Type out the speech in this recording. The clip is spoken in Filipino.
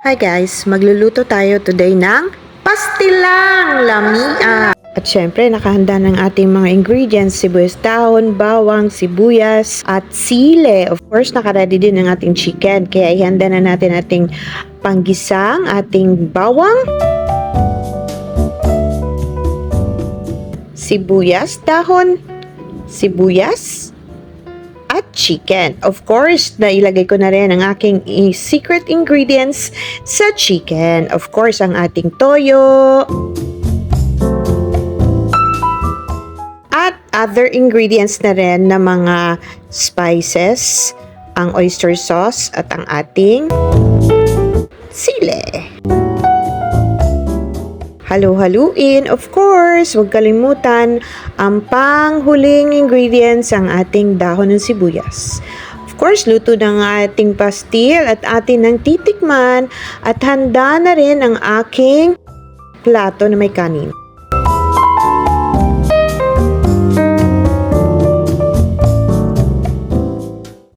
Hi guys, magluluto tayo today ng pastilang lamia. At syempre, nakahanda ng ating mga ingredients, sibuyas dahon, bawang, sibuyas, at sile. Of course, nakaready din ang ating chicken. Kaya ihanda na natin ating panggisang, ating bawang, sibuyas dahon, sibuyas, at chicken. Of course, nailagay ko na rin ang aking secret ingredients sa chicken. Of course, ang ating toyo. At other ingredients na rin na mga spices, ang oyster sauce at ang ating sile. Halo-haluin. Of course, huwag kalimutan ang panghuling ingredients, ang ating dahon ng sibuyas. Of course, luto ng ating pastil at atin ng titikman at handa na rin ang aking plato na may kanin.